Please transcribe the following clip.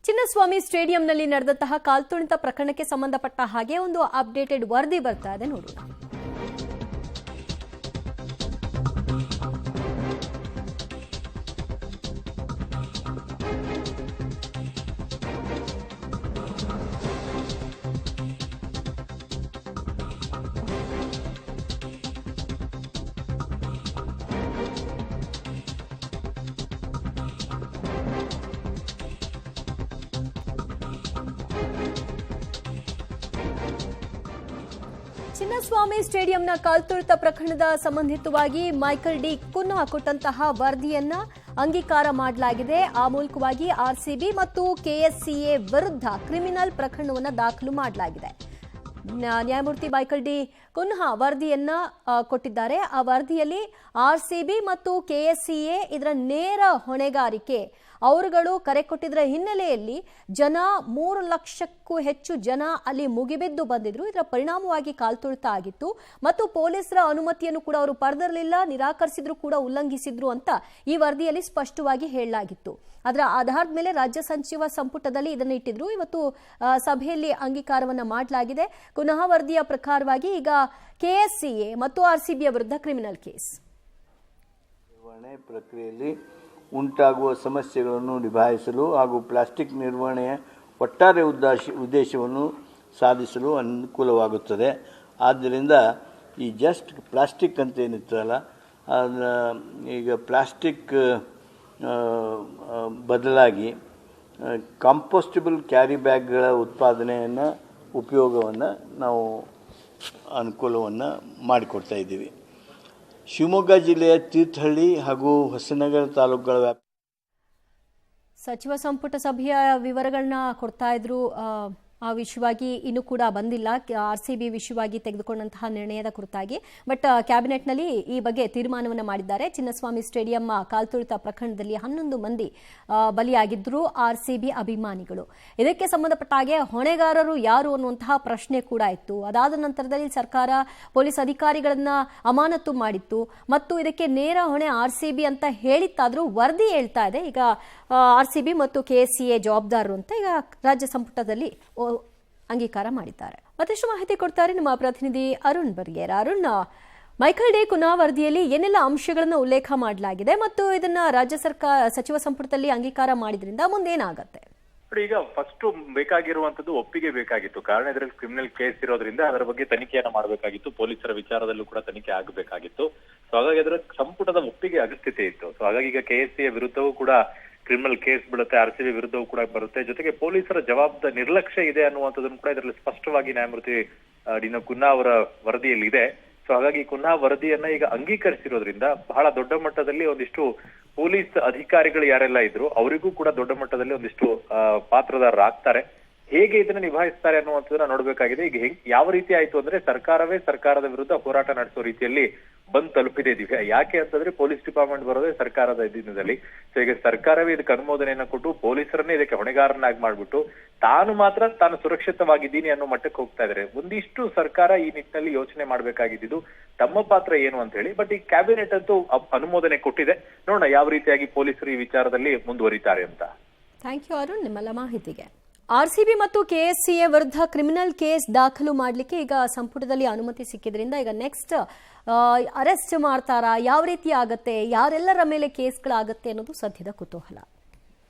ಚಿನ್ನಸ್ವಾಮಿ ಸ್ಟೇಡಿಯಂನಲ್ಲಿ ನಡೆದಂತಹ ಕಾಲ್ತುಳಿತ ಪ್ರಕರಣಕ್ಕೆ ಸಂಬಂಧಪಟ್ಟ ಹಾಗೆ ಒಂದು ಅಪ್ಡೇಟೆಡ್ ವರದಿ ಬರ್ತಾ ಇದೆ, ನೋಡೋಣ. ಚಿನ್ನಸ್ವಾಮಿ ಸ್ಟೇಡಿಯಂನ ಕಾಲ್ತುಳಿತ ಪ್ರಕರಣದ ಸಂಬಂಧಿತವಾಗಿ ಮೈಕಲ್ ಡಿ ಕುನ್ನಾ ಕೊಟ್ಟಂತಹ ವರದಿಯನ್ನ ಅಂಗೀಕಾರ ಮಾಡಲಾಗಿದೆ. ಆ ಮೂಲಕವಾಗಿ ಆರ್ಸಿಬಿ ಮತ್ತು ಕೆಎಸ್ಸಿಎ ವಿರುದ್ಧ ಕ್ರಿಮಿನಲ್ ಪ್ರಕರಣವನ್ನು ದಾಖಲು ಮಾಡಲಾಗಿದೆ. ನ್ಯಾಯಮೂರ್ತಿ ಮೈಕಲ್ ಡಿ ಕುನ್ನಾ ವರದಿಯನ್ನ ಕೊಟ್ಟಿದ್ದಾರೆ. ಆ ವರದಿಯಲ್ಲಿ ಆರ್ಸಿಬಿ ಮತ್ತು ಕೆಎಸ್ಸಿಎ ಇದರ ನೇರ ಹೊಣೆಗಾರಿಕೆ, ಅವರುಗಳು ಕರೆ ಕೊಟ್ಟಿದ್ದರ ಹಿನ್ನೆಲೆಯಲ್ಲಿ 3 ಲಕ್ಷಕ್ಕೂ ಹೆಚ್ಚು ಜನ ಅಲ್ಲಿ ಮುಗಿಬಿದ್ದು ಬಂದಿದ್ರು. ಇದರ ಪರಿಣಾಮವಾಗಿ ಕಾಲ್ತುಳಿತ ಆಗಿತ್ತು ಮತ್ತು ಪೊಲೀಸರ ಅನುಮತಿಯನ್ನು ಕೂಡ ಅವರು ಪಡೆದಿರಲಿಲ್ಲ, ನಿರಾಕರಿಸಿದ್ರು ಕೂಡ ಉಲ್ಲಂಘಿಸಿದ್ರು ಅಂತ ಈ ವರದಿಯಲ್ಲಿ ಸ್ಪಷ್ಟವಾಗಿ ಹೇಳಲಾಗಿತ್ತು. ಅದರ ಆಧಾರದ ಮೇಲೆ ರಾಜ್ಯ ಸಚಿವ ಸಂಪುಟದಲ್ಲಿ ಇದನ್ನು ಇಟ್ಟಿದ್ರು. ಇವತ್ತು ಸಭೆಯಲ್ಲಿ ಅಂಗೀಕಾರವನ್ನ ಮಾಡಲಾಗಿದೆ. ಕುನ್ನಾ ವರದಿಯ ಪ್ರಕಾರವಾಗಿ ಈಗ ಕೆಎಸ್ಸಿಎ ಮತ್ತು ಆರ್ಸಿಬಿಯ ವಿರುದ್ಧ ಕ್ರಿಮಿನಲ್ ಕೇಸ್. ನಿರ್ವಹಣೆ ಪ್ರಕ್ರಿಯೆಯಲ್ಲಿ ಉಂಟಾಗುವ ಸಮಸ್ಯೆಗಳನ್ನು ನಿಭಾಯಿಸಲು ಹಾಗೂ ಪ್ಲಾಸ್ಟಿಕ್ ನಿರ್ವಹಣೆಯ ಒಟ್ಟಾರೆ ಉದ್ದೇಶವನ್ನು ಸಾಧಿಸಲು ಅನುಕೂಲವಾಗುತ್ತದೆ. ಆದ್ದರಿಂದ ಈ ಜಸ್ಟ್ ಪ್ಲಾಸ್ಟಿಕ್ ಅಂತ ಏನಿರ್ತಲ್ಲ, ಈಗ ಪ್ಲಾಸ್ಟಿಕ್ ಬದಲಾಗಿ ಕಾಂಪೋಸ್ಟಬಲ್ ಕ್ಯಾರಿ ಬ್ಯಾಗ್ಗಳ ಉಪಯೋಗವನ್ನು ನಾವು ಅನುಕೂಲವನ್ನು ಮಾಡಿಕೊಡ್ತಾ ಇದ್ದೀವಿ. ಶಿವಮೊಗ್ಗ ಜಿಲ್ಲೆಯ ತೀರ್ಥಹಳ್ಳಿ ಹಾಗೂ ಹೊಸನಗರ ತಾಲೂಕುಗಳ ಸಚಿವ ಸಂಪುಟ ಸಭೆಯ ವಿವರಗಳನ್ನ ಕೊಡ್ತಾ ಇದ್ರು. ಆ ವಿಷಯವಾಗಿ ಇನ್ನೂ ಕೂಡ ಬಂದಿಲ್ಲ, ಆರ್ಸಿಬಿ ವಿಷಯವಾಗಿ ತೆಗೆದುಕೊಂಡಂತಹ ನಿರ್ಣಯದ ಕುರಿತಾಗಿ. ಬಟ್ ಕ್ಯಾಬಿನೆಟ್ನಲ್ಲಿ ಈ ಬಗ್ಗೆ ತೀರ್ಮಾನವನ್ನು ಮಾಡಿದ್ದಾರೆ. ಚಿನ್ನಸ್ವಾಮಿ ಸ್ಟೇಡಿಯಂ ಕಾಲ್ತುಳಿತ ಪ್ರಕರಣದಲ್ಲಿ 11 ಮಂದಿ ಬಲಿಯಾಗಿದ್ದರು ಆರ್ಸಿಬಿ ಅಭಿಮಾನಿಗಳು. ಇದಕ್ಕೆ ಸಂಬಂಧಪಟ್ಟ ಹಾಗೆ ಹೊಣೆಗಾರರು ಯಾರು ಅನ್ನುವಂತಹ ಪ್ರಶ್ನೆ ಕೂಡ ಇತ್ತು. ಅದಾದ ನಂತರದಲ್ಲಿ ಸರ್ಕಾರ ಪೊಲೀಸ್ ಅಧಿಕಾರಿಗಳನ್ನ ಅಮಾನತು ಮಾಡಿತ್ತು ಮತ್ತು ಇದಕ್ಕೆ ನೇರ ಹೊಣೆ ಆರ್ಸಿಬಿ ಅಂತ ಹೇಳಿತ್ತಾದ್ರೂ ವರದಿ ಹೇಳ್ತಾ ಇದೆ ಈಗ ಆರ್ಸಿಬಿ ಮತ್ತು ಕೆಎಸ್ಸಿಎ ಜವಾಬ್ದಾರರು ಅಂತ ಈಗ ರಾಜ್ಯ ಸಂಪುಟದಲ್ಲಿ ಅಂಗೀಕಾರ ಮಾಡಿದ್ದಾರೆ. ಮತ್ತಷ್ಟು ಮಾಹಿತಿ ಕೊಡ್ತಾರೆ ನಮ್ಮ ಪ್ರತಿನಿಧಿ Arun ಬರ್ಗೇರ. Arun, Michael D Cunha ವರದಿಯಲ್ಲಿ ಏನೆಲ್ಲ ಅಂಶಗಳನ್ನು ಉಲ್ಲೇಖ ಮಾಡಲಾಗಿದೆ ಮತ್ತು ಇದನ್ನ ರಾಜ್ಯ ಸರ್ಕಾರ ಸಚಿವ ಸಂಪುಟದಲ್ಲಿ ಅಂಗೀಕಾರ ಮಾಡಿದ್ರಿಂದ ಮುಂದೇನಾಗತ್ತೆ? ಈಗ ಫಸ್ಟ್ ಬೇಕಾಗಿರುವಂತದ್ದು ಒಪ್ಪಿಗೆ ಬೇಕಾಗಿತ್ತು. ಕಾರಣ ಇದರಲ್ಲಿ ಕ್ರಿಮಿನಲ್ ಕೇಸ್ ಇರೋದ್ರಿಂದ ಅದರ ಬಗ್ಗೆ ತನಿಖೆಯನ್ನ ಮಾಡಬೇಕಾಗಿತ್ತು. ಪೊಲೀಸರ ವಿಚಾರದಲ್ಲೂ ಕೂಡ ತನಿಖೆ ಆಗಬೇಕಾಗಿತ್ತು. ಸೊ ಹಾಗಾಗಿ ಅದರ ಸಂಪುಟದ ಒಪ್ಪಿಗೆ ಅಗತ್ಯತೆ ಇತ್ತು. ಸೊ ಹಾಗಾಗಿ ಈಗ ಕೆಎಸ್ಸಿಎ ವಿರುದ್ಧವೂ ಕೂಡ ಕ್ರಿಮಿನಲ್ ಕೇಸ್ ಬೀಳುತ್ತೆ, ಆರ್ಸಿಬಿ ವಿರುದ್ಧವೂ ಕೂಡ ಬರುತ್ತೆ. ಜೊತೆಗೆ ಪೊಲೀಸರ ಜವಾಬ್ದಾರಿ ನಿರ್ಲಕ್ಷ್ಯ ಇದೆ ಅನ್ನುವಂಥದ್ದನ್ನು ಕೂಡ ಇದರಲ್ಲಿ ಸ್ಪಷ್ಟವಾಗಿ ನ್ಯಾಯಮೂರ್ತಿ ಡಿ ಕುನ್ನಾ ಅವರ ವರದಿಯಲ್ಲಿ ಇದೆ. ಸೊ ಹಾಗಾಗಿ ಕುನ್ನಾ ವರದಿಯನ್ನ ಈಗ ಅಂಗೀಕರಿಸಿರೋದ್ರಿಂದ ಬಹಳ ದೊಡ್ಡ ಮಟ್ಟದಲ್ಲಿ ಒಂದಿಷ್ಟು ಪೊಲೀಸ್ ಅಧಿಕಾರಿಗಳು ಯಾರೆಲ್ಲ ಇದ್ರು ಅವರಿಗೂ ಕೂಡ ದೊಡ್ಡ ಮಟ್ಟದಲ್ಲಿ ಒಂದಿಷ್ಟು ಪಾತ್ರದಾರರಾಗ್ತಾರೆ. ಹೇಗೆ ಇದನ್ನ ನಿಭಾಯಿಸ್ತಾರೆ ಅನ್ನುವಂಥದ್ದನ್ನ ನೋಡ್ಬೇಕಾಗಿದೆ. ಈಗ ಯಾವ ರೀತಿ ಆಯ್ತು ಅಂದ್ರೆ ಸರ್ಕಾರವೇ ಸರ್ಕಾರದ ವಿರುದ್ಧ ಹೋರಾಟ ನಡೆಸೋ ರೀತಿಯಲ್ಲಿ ಬಂದ್ ತಲುಪಿದೆ ಇದೀಗ. ಯಾಕೆ ಅಂತಂದ್ರೆ ಪೊಲೀಸ್ ಡಿಪಾರ್ಟ್ಮೆಂಟ್ ಬರೋದೇ ಸರ್ಕಾರದ ದಿನದಲ್ಲಿ. ಸೊ ಈಗ ಸರ್ಕಾರವೇ ಇದಕ್ಕೆ ಅನುಮೋದನೆಯನ್ನ ಕೊಟ್ಟು ಪೊಲೀಸರನ್ನೇ ಇದಕ್ಕೆ ಹೊಣೆಗಾರನಾಗಿ ಮಾಡ್ಬಿಟ್ಟು ತಾನು ಸುರಕ್ಷಿತವಾಗಿದ್ದೀನಿ ಅನ್ನೋ ಮಟ್ಟಕ್ಕೆ ಹೋಗ್ತಾ ಇದ್ದಾರೆ. ಒಂದಿಷ್ಟು ಸರ್ಕಾರ ಈ ನಿಟ್ಟಿನಲ್ಲಿ ಯೋಚನೆ ಮಾಡ್ಬೇಕಾಗಿದ್ದು ತಮ್ಮ ಪಾತ್ರ ಏನು ಅಂತ ಹೇಳಿ. ಬಟ್ ಈ ಕ್ಯಾಬಿನೆಟ್ ಅಂತೂ ಅನುಮೋದನೆ ಕೊಟ್ಟಿದೆ. ನೋಡೋಣ ಯಾವ ರೀತಿಯಾಗಿ ಪೊಲೀಸರು ಈ ವಿಚಾರದಲ್ಲಿ ಮುಂದುವರಿತಾರೆ ಅಂತ. ಥ್ಯಾಂಕ್ ಯು ಅರುಣ್ ನಿಮ್ಮೆಲ್ಲ ಮಾಹಿತಿಗೆ. ಆರ್ಸಿಬಿ ಮತ್ತು ಕೆಎಸ್ಸಿಎ ವಿರುದ್ಧ ಕ್ರಿಮಿನಲ್ ಕೇಸ್ ದಾಖಲು ಮಾಡಲಿಕ್ಕೆ ಈಗ ಸಂಪುಟದಲ್ಲಿ ಅನುಮತಿ ಸಿಕ್ಕಿದ್ರಿಂದ ಈಗ ನೆಕ್ಸ್ಟ್ ಅರೆಸ್ಟ್ ಮಾಡ್ತಾರಾ, ಯಾವ ರೀತಿ ಆಗತ್ತೆ, ಯಾರೆಲ್ಲರ ಮೇಲೆ ಕೇಸ್ಗಳಾಗತ್ತೆ ಅನ್ನೋದು ಸದ್ಯದ ಕುತೂಹಲ.